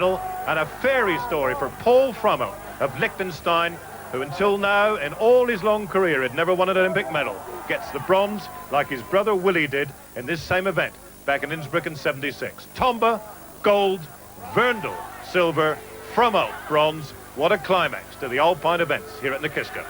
And a fairy story for Paul Frommer of Liechtenstein, who until now, in all his long career, had never won an Olympic medal, gets the bronze like his brother Willie did in this same event back in Innsbruck in '76. Tomba, gold, Verndl, silver, Frommer, bronze. What a climax to the Alpine events here at Nikiska.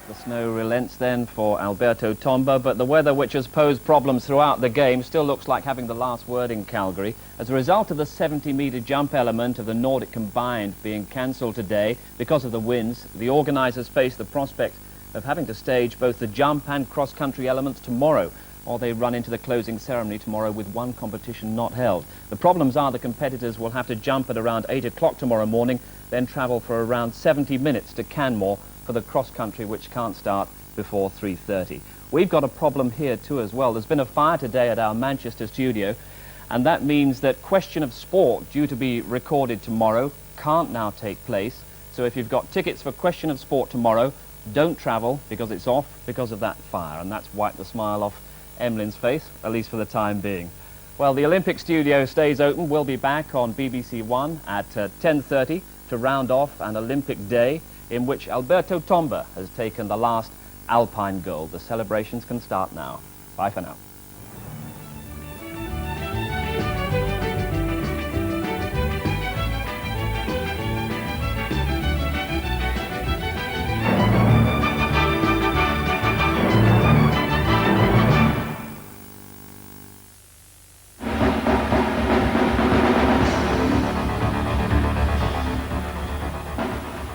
The snow relents then for Alberto Tomba, but the weather, which has posed problems throughout the game, still looks like having the last word in Calgary. As a result of the 70-metre jump element of the Nordic combined being cancelled today because of the winds, the organisers face the prospect of having to stage both the jump and cross-country elements tomorrow, or they run into the closing ceremony tomorrow with one competition not held. The problems are the competitors will have to jump at around 8 o'clock tomorrow morning, then travel for around 70 minutes to Canmore for the cross-country, which can't start before 3:30. We've got a problem here too as well. There's been a fire today at our Manchester studio, and that means that Question of Sport, due to be recorded tomorrow, can't now take place. So if you've got tickets for Question of Sport tomorrow, don't travel because it's off because of that fire, and that's wiped the smile off Emmeline's face, at least for the time being. Well, the Olympic studio stays open. We'll be back on BBC1 at 10:30 to round off an Olympic day in which Alberto Tomba has taken the last Alpine gold. The celebrations can start now. Bye for now.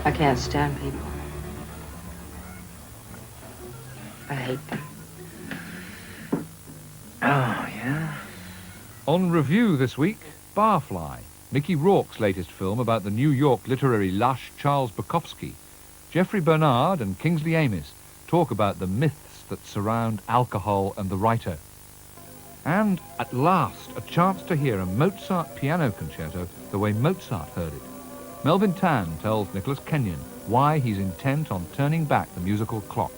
I can't stand people. I hate them. Oh, yeah? On review this week, Barfly, Mickey Rourke's latest film about the New York literary lush Charles Bukowski. Jeffrey Bernard and Kingsley Amis talk about the myths that surround alcohol and the writer. And, at last, a chance to hear a Mozart piano concerto the way Mozart heard it. Melvin Tan tells Nicholas Kenyon why he's intent on turning back the musical clock.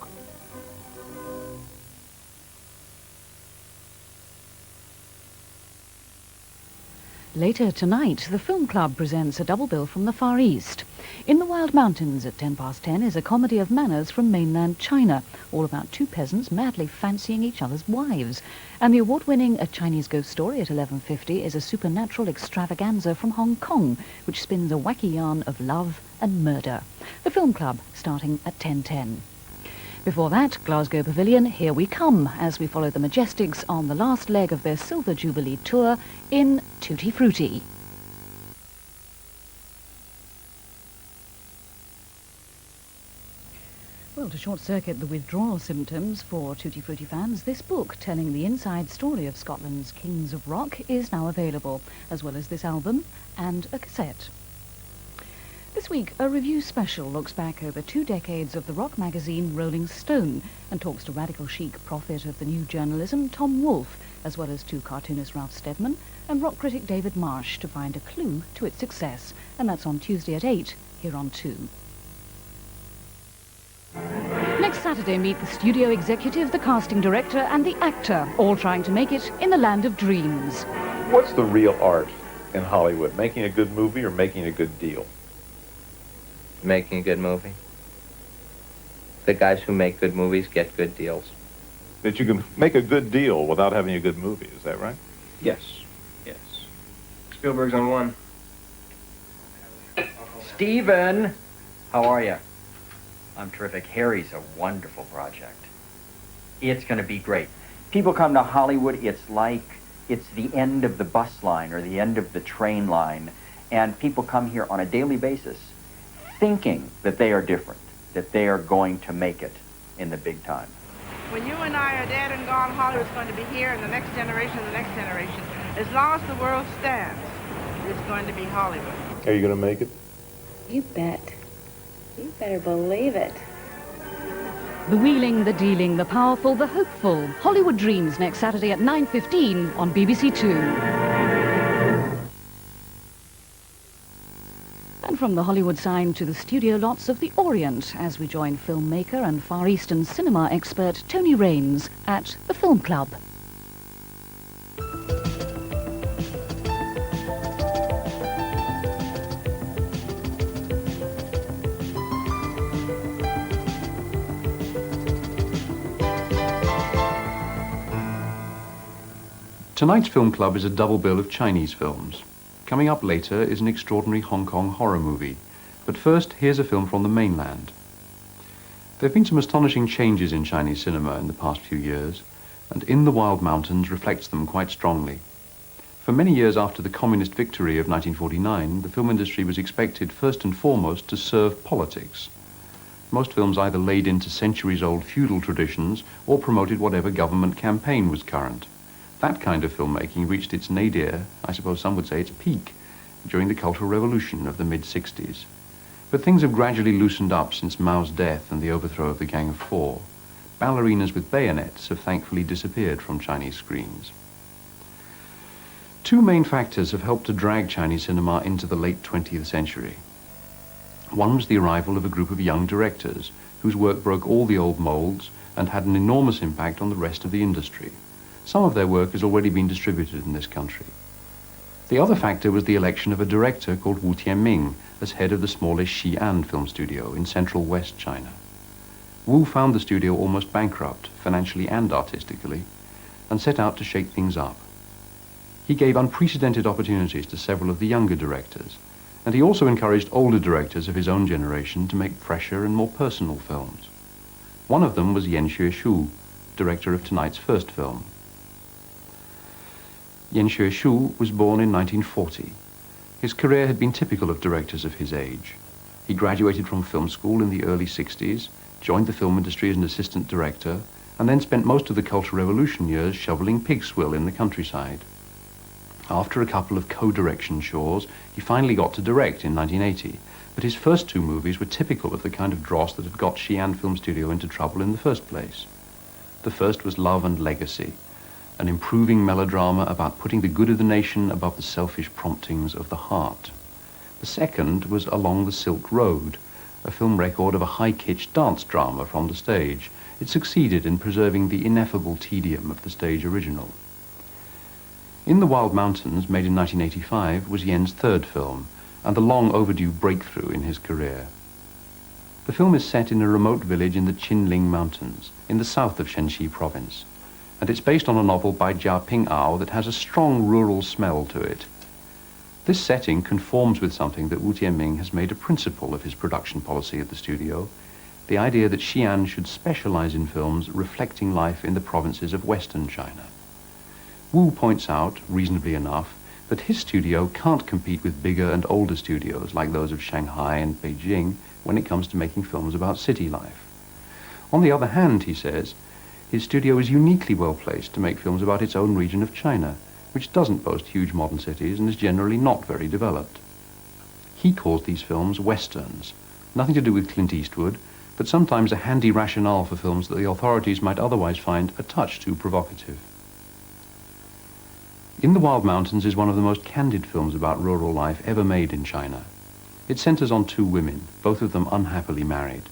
Later tonight, the Film Club presents a double bill from the Far East. In the Wild Mountains at 10:10 is a comedy of manners from mainland China, all about two peasants madly fancying each other's wives. And the award-winning A Chinese Ghost Story at 11:50 is a supernatural extravaganza from Hong Kong, which spins a wacky yarn of love and murder. The Film Club starting at 10:10. Before that, Glasgow Pavilion, Here We Come, as we follow the Majestics on the last leg of their Silver Jubilee tour in Tutti Frutti. Well, to short-circuit the withdrawal symptoms for Tutti Frutti fans, this book telling the inside story of Scotland's Kings of Rock is now available, as well as this album and a cassette. This week, a review special looks back over 2 decades of the rock magazine Rolling Stone and talks to radical chic prophet of the new journalism Tom Wolfe, as well as to cartoonist Ralph Steadman and rock critic David Marsh to find a clue to its success. And that's on Tuesday at 8, here on 2. Next Saturday, meet the studio executive, the casting director and the actor, all trying to make it in the land of dreams. What's the real art in Hollywood? Making a good movie or making a good deal? Making a good movie. The guys who make good movies get good deals. That you can make a good deal without having a good movie, is that right? Yes. Yes. Spielberg's on one. Steven! How are you? I'm terrific. Harry's a wonderful project. It's going to be great. People come to Hollywood, it's like it's the end of the bus line or the end of the train line, and people come here on a daily basis thinking that they are different, that they are going to make it in the big time. When you and I are dead and gone, Hollywood's going to be here, and the next generation, the next generation. As long as the world stands, it's going to be Hollywood. Are you going to make it? You bet. You better believe it. The wheeling, the dealing, the powerful, the hopeful. Hollywood Dreams next Saturday at 9:15 on BBC2. And from the Hollywood sign to the studio lots of the Orient, as we join filmmaker and Far Eastern cinema expert Tony Rayns at the Film Club. Tonight's film club is a double bill of Chinese films. Coming up later is an extraordinary Hong Kong horror movie. But first, here's a film from the mainland. There have been some astonishing changes in Chinese cinema in the past few years, and In the Wild Mountains reflects them quite strongly. For many years after the communist victory of 1949, the film industry was expected first and foremost to serve politics. Most films either laid into centuries-old feudal traditions or promoted whatever government campaign was current. That kind of filmmaking reached its nadir, I suppose some would say its peak, during the Cultural Revolution of the mid-60s. But things have gradually loosened up since Mao's death and the overthrow of the Gang of Four. Ballerinas with bayonets have thankfully disappeared from Chinese screens. Two main factors have helped to drag Chinese cinema into the late 20th century. One was the arrival of a group of young directors whose work broke all the old molds and had an enormous impact on the rest of the industry. Some of their work has already been distributed in this country. The other factor was the election of a director called Wu Tianming as head of the smallish Xi'an film studio in central West China. Wu found the studio almost bankrupt, financially and artistically, and set out to shake things up. He gave unprecedented opportunities to several of the younger directors, and he also encouraged older directors of his own generation to make fresher and more personal films. One of them was Yan Xueshu, director of tonight's first film. Yan Xueshu was born in 1940. His career had been typical of directors of his age. He graduated from film school in the early 60s, joined the film industry as an assistant director, and then spent most of the Cultural Revolution years shoveling pig swill in the countryside. After a couple of co-direction chores, he finally got to direct in 1980, but his first two movies were typical of the kind of dross that had got Xi'an Film Studio into trouble in the first place. The first was Love and Legacy, an improving melodrama about putting the good of the nation above the selfish promptings of the heart. The second was Along the Silk Road, a film record of a high-pitched dance drama from the stage. It succeeded in preserving the ineffable tedium of the stage original. In the Wild Mountains, made in 1985, was Yen's third film, and the long-overdue breakthrough in his career. The film is set in a remote village in the Qinling Mountains, in the south of Shenxi province, and it's based on a novel by Jia Ping'ao that has a strong rural smell to it. This setting conforms with something that Wu Tianming has made a principle of his production policy at the studio, the idea that Xi'an should specialize in films reflecting life in the provinces of Western China. Wu points out, reasonably enough, that his studio can't compete with bigger and older studios like those of Shanghai and Beijing when it comes to making films about city life. On the other hand, he says, his studio is uniquely well placed to make films about its own region of China, which doesn't boast huge modern cities and is generally not very developed. He calls these films westerns, nothing to do with Clint Eastwood, but sometimes a handy rationale for films that the authorities might otherwise find a touch too provocative. In the Wild Mountains is one of the most candid films about rural life ever made in China. It centers on two women, both of them unhappily married.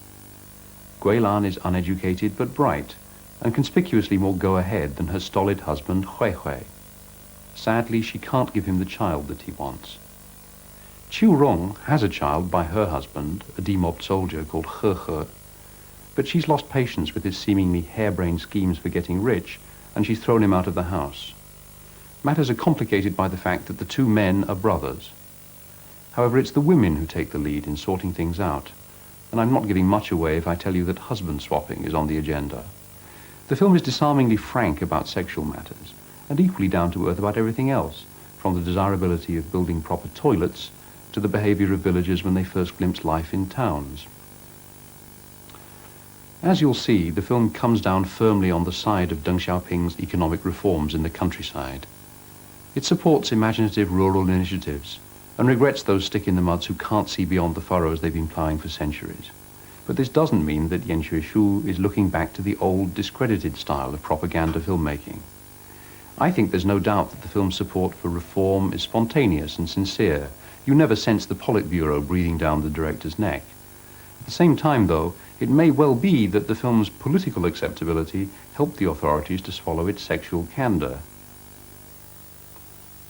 Guilan is uneducated but bright, and conspicuously more go-ahead than her stolid husband, Hui Hui. Sadly, she can't give him the child that he wants. Qiu Rong has a child by her husband, a demobbed soldier called He He, but she's lost patience with his seemingly harebrained schemes for getting rich, and she's thrown him out of the house. Matters are complicated by the fact that the two men are brothers. However, it's the women who take the lead in sorting things out, and I'm not giving much away if I tell you that husband swapping is on the agenda. The film is disarmingly frank about sexual matters, and equally down to earth about everything else, from the desirability of building proper toilets to the behavior of villagers when they first glimpse life in towns. As you'll see, the film comes down firmly on the side of Deng Xiaoping's economic reforms in the countryside. It supports imaginative rural initiatives and regrets those stick-in-the-muds who can't see beyond the furrows they've been ploughing for centuries. But this doesn't mean that Yan Xueshu is looking back to the old, discredited style of propaganda filmmaking. I think there's no doubt that the film's support for reform is spontaneous and sincere. You never sense the Politburo breathing down the director's neck. At the same time, though, it may well be that the film's political acceptability helped the authorities to swallow its sexual candor.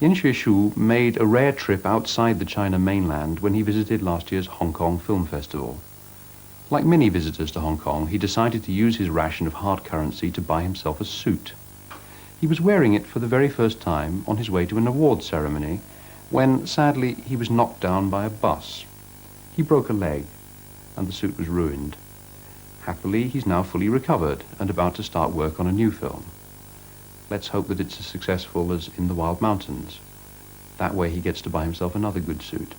Yan Xueshu made a rare trip outside the China mainland when he visited last year's Hong Kong Film Festival. Like many visitors to Hong Kong, he decided to use his ration of hard currency to buy himself a suit. He was wearing it for the very first time on his way to an awards ceremony when, sadly, he was knocked down by a bus. He broke a leg, and the suit was ruined. Happily, he's now fully recovered and about to start work on a new film. Let's hope that it's as successful as In the Wild Mountains. That way he gets to buy himself another good suit.